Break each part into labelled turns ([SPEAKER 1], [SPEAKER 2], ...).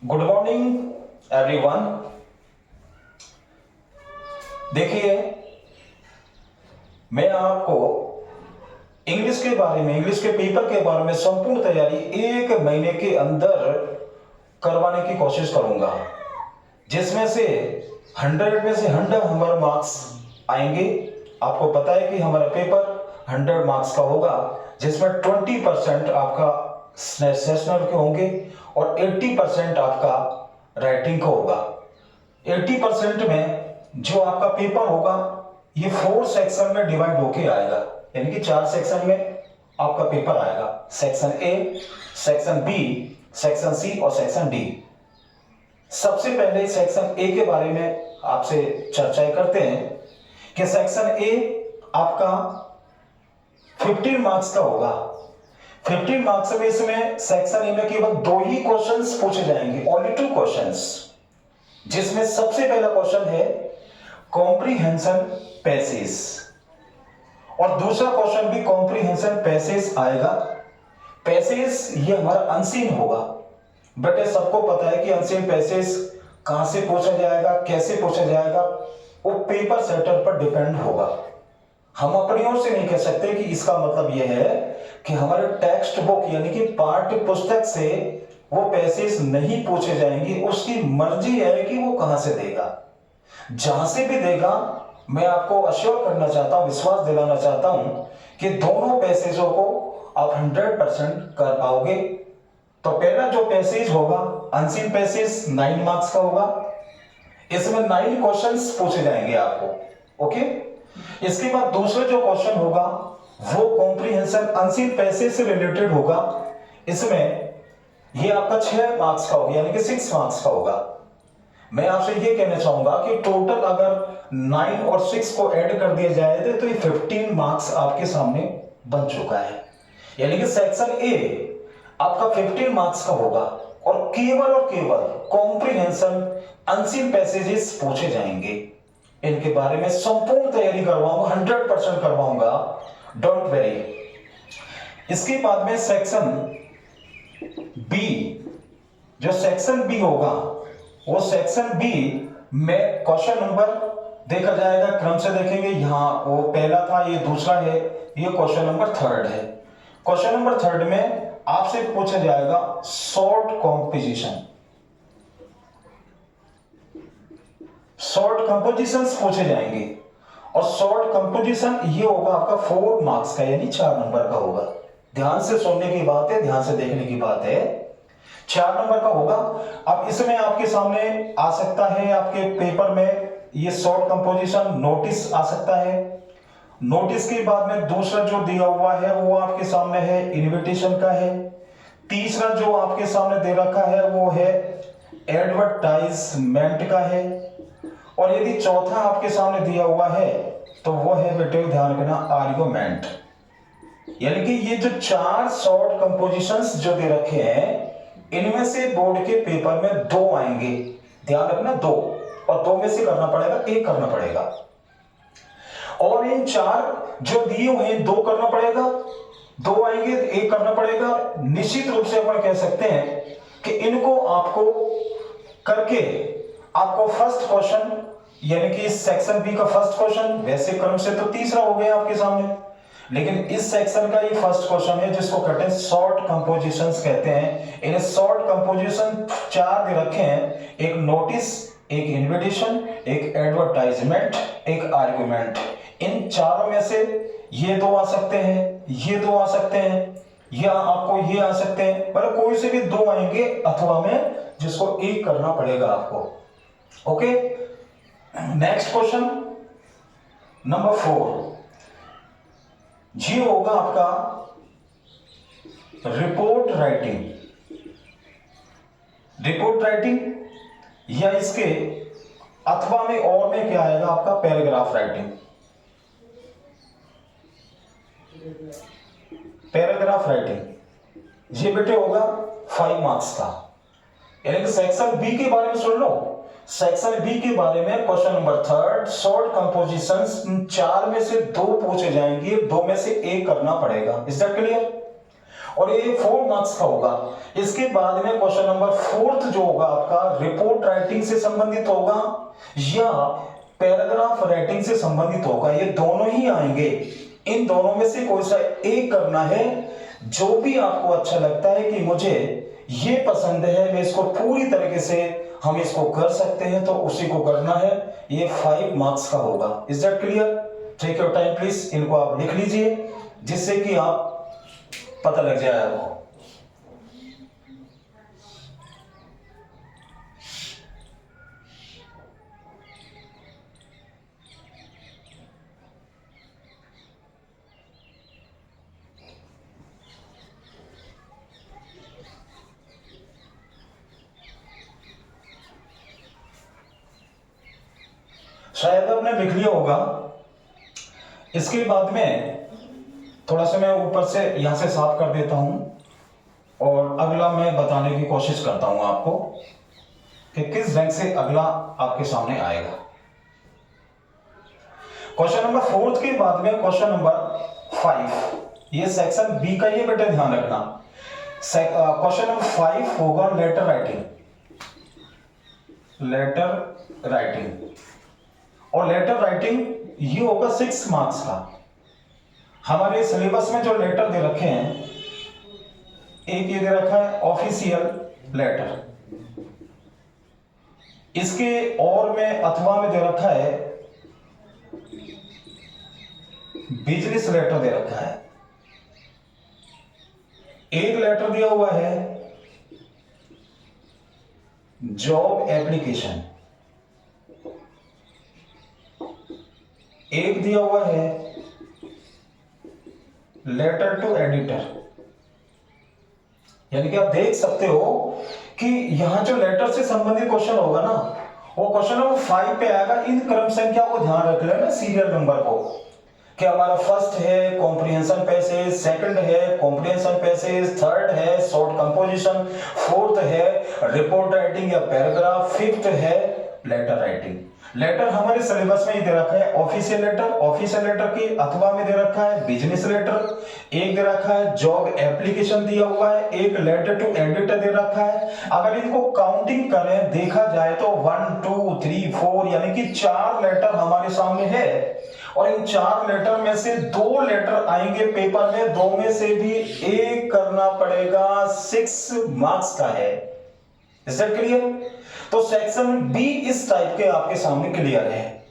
[SPEAKER 1] Good morning everyone. देखिए, मैं आपको इंग्लिश के बारे में, इंग्लिश के पेपर के बारे में संपूर्ण तैयारी 1 महीने के अंदर करवाने की कोशिश करूंगा, जिसमें से 100 में से 100 हमारे मार्क्स आएंगे। आपको पता है कि हमारा पेपर 100 मार्क्स का होगा, जिसमें 20% आपका सेशनल के होंगे और 80% आपका राइटिंग का होगा। 80% में जो आपका पेपर होगा ये 4 सेक्शन में डिवाइड होके आएगा, यानी कि 4 सेक्शन में आपका पेपर आएगा। Section A, section B, section C और सेक्शन डी। सबसे पहले सेक्शन ए के बारे में आपसे चर्चा करते हैं कि सेक्शन ए आपका 15 मार्क्स का होगा। 15 मार्क्स में इसमें सेक्शन ए में केवल 2 ही क्वेश्चंस पूछे जाएंगे, ओनली 2 क्वेश्चंस, जिसमें सबसे पहला क्वेश्चन है कॉम्प्रीहेंशन पैसेज और दूसरा क्वेश्चन भी कॉम्प्रीहेंशन पैसेज आएगा। पैसेज ये हमारा अनसीन होगा, बट सबको पता है कि अनसीन पैसेज कहां से पूछा जाएगा, कैसे पूछा जाएगा, वो पेपर सेटर पर डिपेंड होगा। हम अपनी ओर से नहीं कह सकते कि इसका मतलब यह है कि हमारे टेक्स्ट बुक यानी कि पाठ्य पुस्तक से वो पैसेज नहीं पूछे जाएंगे। उसकी मर्जी है कि वो कहां से देगा। जहां से भी देगा, मैं आपको अश्योर करना चाहता हूं, विश्वास दिलाना चाहता हूं कि दोनों पैसेजों को आप 100% कर पाओगे। तो पहला जो पैसेज होगा अनसीन पैसेज 9 मार्क्स का होगा। इसमें 9 क्वेश्चंस पूछे जाएंगे आपको, ओके। इसके बाद दूसरा जो क्वेश्चन होगा वो कॉम्प्रीहेंशन अनसीन पैसेज से रिलेटेड होगा। इसमें ये आपका 6 मार्क्स का होगा, यानी कि 6 मार्क्स का होगा। मैं आपसे ये कहना चाहूंगा कि टोटल अगर 9 और 6 को ऐड कर दिया जाए तो ये 15 मार्क्स आपके सामने बन चुका है। यानी कि सेक्शन ए आपका 15 मार्क्स का होगा और केवल कॉम्प्रीहेंशन अनसीन पैसेजेस पूछे जाएंगे। इनके बारे में संपूर्ण तैयारी करवाऊंगा, 100% करवाऊंगा, डोंट वेरी। इसके बाद में सेक्शन बी, जो सेक्शन बी होगा वो सेक्शन बी में क्वेश्चन नंबर देखा जाएगा, क्रम से देखेंगे। यहां वो पहला था, ये दूसरा है, ये क्वेश्चन नंबर 3 है। क्वेश्चन नंबर 3 में आपसे पूछा जाएगा शॉर्ट कंपोजिशन, शॉर्ट कंपोजिशंस पूछे जाएंगे और शॉर्ट कंपोजिशन ये होगा आपका 4 मार्क्स का, यानी 4 नंबर का होगा। ध्यान से सुनने की बात है, ध्यान से देखने की बात है। 4 नंबर का होगा। अब इसमें आपके सामने आ सकता है, आपके पेपर में ये शॉर्ट कंपोजिशन नोटिस आ सकता है। नोटिस के बाद में दूसरा जो दिया हुआ है वो आपके सामने है इनविटेशन का है। तीसरा जो आपके सामने दे रखा है वो है एडवर्टाइजमेंट का है। और यदि चौथा आपके सामने दिया हुआ है तो वो है, बेटे ध्यान रखना, आर्गुमेंट। यानी कि ये जो 4 शॉर्ट कंपोजिशंस जो दे रखे हैं, इनमें से बोर्ड के पेपर में 2 आएंगे। ध्यान रखना 2, और 2 में से करना पड़ेगा, 1 करना पड़ेगा। और इन 4 जो दिए हुए हैं 2 करना पड़ेगा, 2 आएंगे, 1 करना पड़ेगा। निश्चित रूप से अपन कह सकते हैं कि इनको आपको करके आपको फर्स्ट क्वेश्चन, यानी कि इस सेक्शन बी का फर्स्ट क्वेश्चन, वैसे क्रम से तो तीसरा हो गया आपके सामने, लेकिन इस सेक्शन का ये फर्स्ट क्वेश्चन है जिसको कहते हैं शॉर्ट कंपोजिशंस कहते हैं। इन्हें शॉर्ट कंपोजिशन 4 दे रखे हैं, एक नोटिस, एक इनविटेशन, एक एडवर्टाइजमेंट, एक आर्गुमेंट। इन चारों में से ये 2 आ सकते हैं, ये 2 आ सकते हैं, या आपको ये आ सकते हैं, मतलब कोई से भी 2 आएंगे अथवा में, जिसको 1 करना पड़ेगा आपको, ओके। नेक्स्ट क्वेश्चन नंबर 4, जी होगा आपका रिपोर्ट राइटिंग। रिपोर्ट राइटिंग या इसके अथवा में और में क्या आएगा आपका, पैराग्राफ राइटिंग। पैराग्राफ राइटिंग ये बेटे होगा 5 मार्क्स का। यानी कि सेक्शन बी के बारे में सुन लो। सेक्शन बी के बारे में क्वेश्चन नंबर 3, शॉर्ट कंपोजिशंस, 4 में से 2 पूछे जाएंगे, 2 में से 1 करना पड़ेगा। Is that clear? और ये 4 मार्क्स का होगा। इसके बाद में क्वेश्चन नंबर 4 जो होगा आपका रिपोर्ट राइटिंग से संबंधित होगा या पैराग्राफ राइटिंग से संबंधित होगा, ये दोनों ही आएंगे। इन दोनों में से कोई सा एक करना है। जो भी आपको अच्छा लगता है कि मुझे ये पसंद है, मैं इसको पूरी तरीके से हम इसको कर सकते हैं, तो उसी को करना है। ये 5 मार्क्स का होगा। Is that clear? Take your time please, इनको आप लिख लीजिए जिससे कि आप पता लग जाए आपको। शायद आपने लिख लिया होगा। इसके बाद में थोड़ा सा मैं ऊपर से यहां से साफ कर देता हूं और अगला मैं बताने की कोशिश करता हूं आपको कि किस रंग से अगला आपके सामने आएगा। क्वेश्चन नंबर 4 के बाद में क्वेश्चन नंबर 5, ये सेक्शन बी का, ये बेटा ध्यान रखना। क्वेश्चन नंबर 5 होगा लेटर राइटिंग। लेटर राइटिंग, और लेटर राइटिंग ये होगा 6 मार्क्स का। हमारे सिलेबस में जो लेटर दे रखे हैं, एक ये दे रखा है ऑफिशियल लेटर, इसके और में अथवा में दे रखा है बिजनेस लेटर दे रखा है। एक लेटर दिया हुआ है जॉब एप्लीकेशन, एक दिया हुआ है लेटर टू एडिटर। यानी कि आप देख सकते हो कि यहां जो लेटर से संबंधित क्वेश्चन होगा ना, वो क्वेश्चन नंबर 5 पे आएगा। इन क्रम संख्या को ध्यान रख लेना, सीरियल नंबर को, कि हमारा फर्स्ट है कॉम्प्रिहेंशन पैसेज, सेकंड है कॉम्प्रिहेंशन पैसेज, थर्ड है शॉर्ट कंपोजिशन, फोर्थ है रिपोर्ट राइटिंग या पैराग्राफ, फिफ्थ है लेटर राइटिंग। लेटर हमारे सिलेबस में ही दे रखा है ऑफिशियल लेटर, ऑफिशियल लेटर की अथवा में दे रखा है बिजनेस लेटर, एक दे रखा है जॉब एप्लीकेशन दिया हुआ है, एक लेटर टू एडिटर दे रखा है। अगर इनको काउंटिंग करें, देखा जाए तो 1 2 3 4 यानी कि 4 लेटर हमारे सामने है, और इन 4 लेटर में से 2 लेटर आएंगे पेपर में, 2 में से भी एक करना पड़ेगा, 6 मार्क्स का है। Is that clear? तो सेक्शन बी इस टाइप के आपके सामने क्लियर है।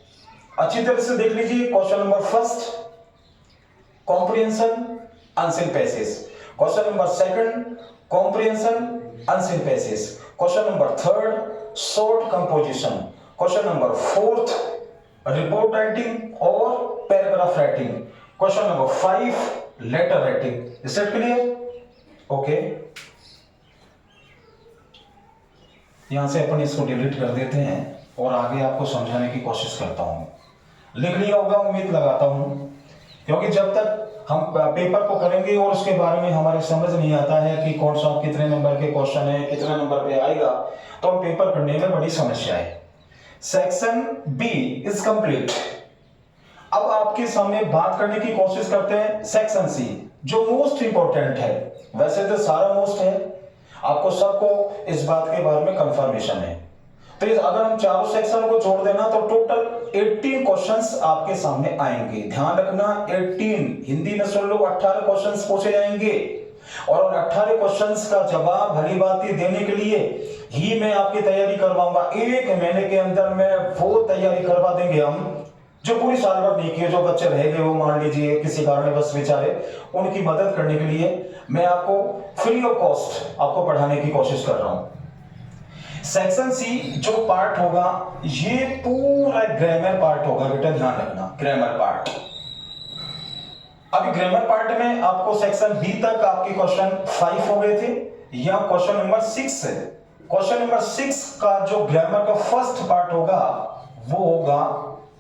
[SPEAKER 1] अच्छी तरह से देख लीजिए। Question number first comprehension unseen passage, question number second comprehension unseen passage, question number third short composition, question number fourth report writing और paragraph writing, question number 5 letter writing. Is that clear? Okay, यहां से अपन इसको delete कर देते हैं और आगे आपको समझाने की कोशिश करता हूं। लिख लिया होगा उम्मीद लगाता हूं, क्योंकि जब तक हम पेपर को करेंगे और उसके बारे में हमारे समझ नहीं आता है कि कौन सा कितने नंबर के क्वेश्चन है, कितने नंबर पे आएगा, तो हम पेपर करने में बड़ी समस्या है। Section B is complete. अब आपके सामने बात करने की कोशिश करते हैं सेक्शन सी, जो मोस्ट इंपॉर्टेंट है। वैसे तो सारा मोस्ट है, आपको सबको इस बात के बारे में कंफर्मेशन है। तो अगर हम चारों सेक्शन को जोड़ देना तो टोटल 18 क्वेश्चंस आपके सामने आएंगे। ध्यान रखना 18, हिंदी में सुन लो 18 क्वेश्चंस पूछे जाएंगे, और उन 18 क्वेश्चंस का जवाब भली भांति देने के लिए ही मैं आपकी तैयारी करवाऊंगा। 1 महीने के अंदर में वो तैयारी करवा देंगे हम, जो पूरी साल भर नहीं किए, जो बच्चे रह गए वो मान लीजिए किसी कारण बस बेचारे, उनकी मदद करने के लिए मैं आपको फ्री ऑफ कॉस्ट आपको पढ़ाने की कोशिश कर रहा हूं। सेक्शन सी जो पार्ट होगा ये पूरा ग्रामर पार्ट होगा बेटा, ध्यान रखना ग्रामर पार्ट। अभी ग्रामर पार्ट में आपको सेक्शन बी तक आपके क्वेश्चन 5 हो गए थे, या क्वेश्चन नंबर 6 है। क्वेश्चन नंबर 6 का जो ग्रामर का फर्स्ट पार्ट होगा वो होगा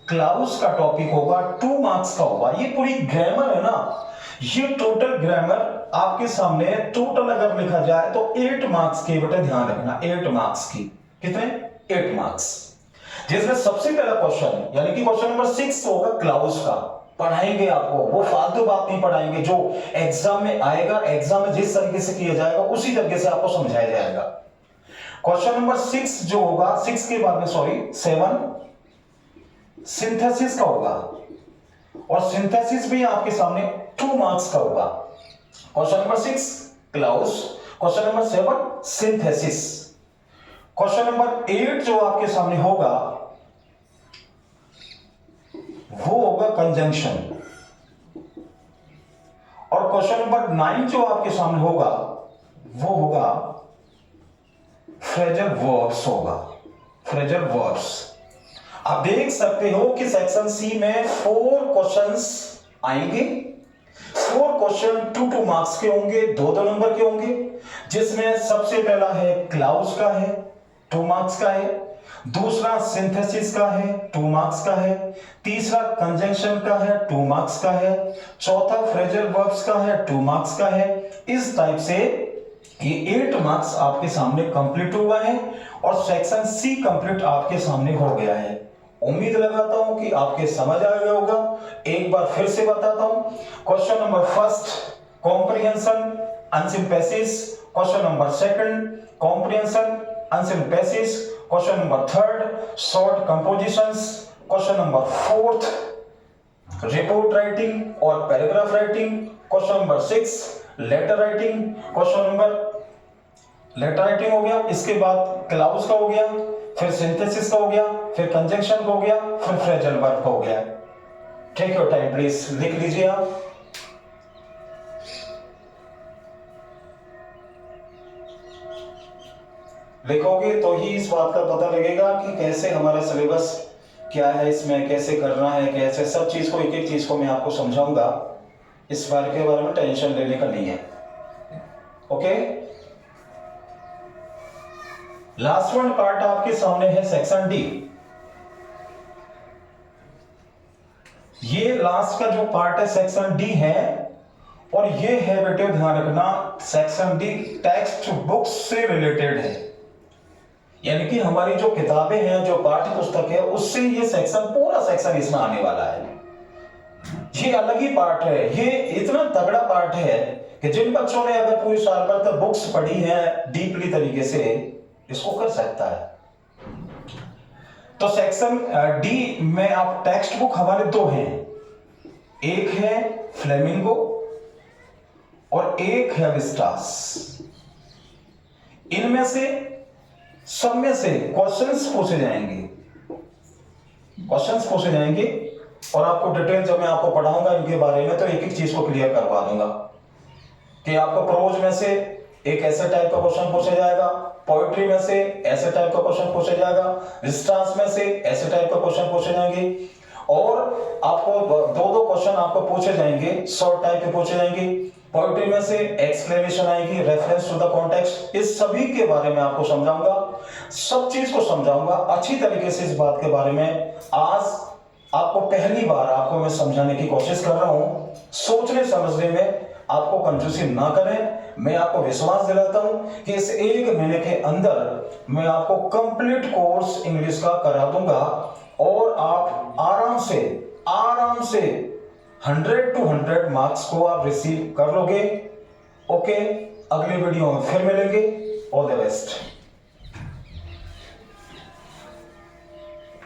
[SPEAKER 1] क्लाउज का टॉपिक होगा, 2 मार्क्स का होगा। ये पूरी ग्रामर है ना, ये टोटल ग्रामर आपके सामने टोटल अगर लिखा जाए तो 8 मार्क्स की, बेटा ध्यान रखना 8 मार्क्स की। कितने? 8 मार्क्स। जिसमें सबसे पहला क्वेश्चन यानी कि क्वेश्चन नंबर 6 होगा क्लाउज का, पढ़ाएंगे आपको, वो फालतू बात नहीं पढ़ाएंगे, जो एग्जाम में आएगा, एग्जाम में जिस तरीके से किया जाएगा उसी तरीके से आपको समझाया जाएगा। क्वेश्चन नंबर 6 जो होगा, 6 के बाद में 7 सिंथेसिस का होगा, और सिंथेसिस भी आपके सामने 2 मार्क्स का होगा। Question number 6 clause, question number 7 synthesis. Question number 8 जो आपके सामने होगा वो होगा कंजंक्शन, और क्वेश्चन नंबर 9 जो आपके सामने होगा वो होगा फ्रेजल वर्ब्स होगा, फ्रेजल वर्ब्स। आप देख सकते हो कि सेक्शन सी में 4 क्वेश्चंस आएंगे। 4 क्वेश्चन 2 मार्क्स के होंगे, 2 नंबर के होंगे, जिसमें सबसे पहला है क्लाउस का है, 2 मार्क्स का है। दूसरा सिंथेसिस का है, 2 मार्क्स का है। तीसरा कंजंक्शन का है, 2 मार्क्स का है। चौथा फ्रेजल वर्ब्स का है, 2 मार्क्स का है। इस टाइप से ये 8 मार्क्स आपके सामने कंप्लीट हुआ है, और सेक्शन सी कंप्लीट आपके सामने हो गया है। उम्मीद लगाता हूं कि आपके समझ आ गया होगा। एक बार फिर से बताता हूं। Question number 1 comprehension unseen passage, question number 2 comprehension unseen passage, question number 3 short compositions, question number 4 report writing और paragraph writing, question number 6 letter writing, question number letter writing हो गया, इसके बाद क्लाउस का हो गया, फिर सिंथेसिस का हो गया, फिर कंजंक्शन का हो गया, फिर फ्रेजल वर्ब का हो गया। टेक योर टाइम प्लीज, लिख लीजिए आप। लिखोगे तो ही इस बात का पता लगेगा कि कैसे हमारा सिलेबस क्या है, इसमें कैसे करना है, कैसे सब चीज को, एक एक चीज को मैं आपको समझाऊंगा। इस बारे के बारे में टेंशन लेने का नहीं है। ओके, लास्ट वन पार्ट आपके सामने है सेक्शन डी। ये लास्ट का जो पार्ट है सेक्शन डी है, और ये है बेटे ध्यान रखना, सेक्शन डी टेक्स्ट बुक से रिलेटेड है। यानी कि हमारी जो किताबें हैं, जो पाठ्य पुस्तक है, उससे ये सेक्शन, पूरा सेक्शन इसमें आने वाला है। ये अलग ही पार्ट है, ये इतना तगड़ा पार्ट है कि जिन बच्चों ने अगर पूरी साल भर तक बुक्स पढ़ी है डीपली तरीके से, इसको कर सकता है। तो सेक्शन डी में आप टेक्स्ट बुक हमारे 2 हैं, एक है फ्लेमिंगो और एक है विस्टास। इनमें से सब में से क्वेश्चंस पूछे जाएंगे, क्वेश्चंस पूछे जाएंगे, और आपको डिटेल जब मैं आपको पढ़ाऊंगा इनके बारे में तो एक एक चीज को क्लियर करवा दूंगा कि आपको प्रोज में से एक ऐसे टाइप का क्वेश्चन पूछा जाएगा, पोएट्री में से ऐसे टाइप का क्वेश्चन पूछा जाएगा, विस्टास में से ऐसे टाइप का क्वेश्चन पूछे जाएंगे, और आपको 2 क्वेश्चन आपको पूछे जाएंगे, शॉर्ट टाइप के पूछे जाएंगे। पोएट्री में से एक्सप्लेनेशन आएगी, रेफरेंस टू द कॉन्टेक्स्ट। इस सभी के बारे में आपको समझाऊंगा, सब चीज को समझाऊंगा अच्छी तरीके से। इस बात के बारे में आज आपको पहली बार आपको मैं समझाने की कोशिश कर रहा हूं। सोचने समझने में आपको कंजूसी ना करें। मैं आपको विश्वास दिलाता हूं कि इस 1 महीने के अंदर मैं आपको कंप्लीट कोर्स इंग्लिश का करा दूंगा, और आप आराम से 100 to 100 मार्क्स को आप रिसीव कर लोगे। ओके, अगली वीडियो में फिर मिलेंगे। All the best.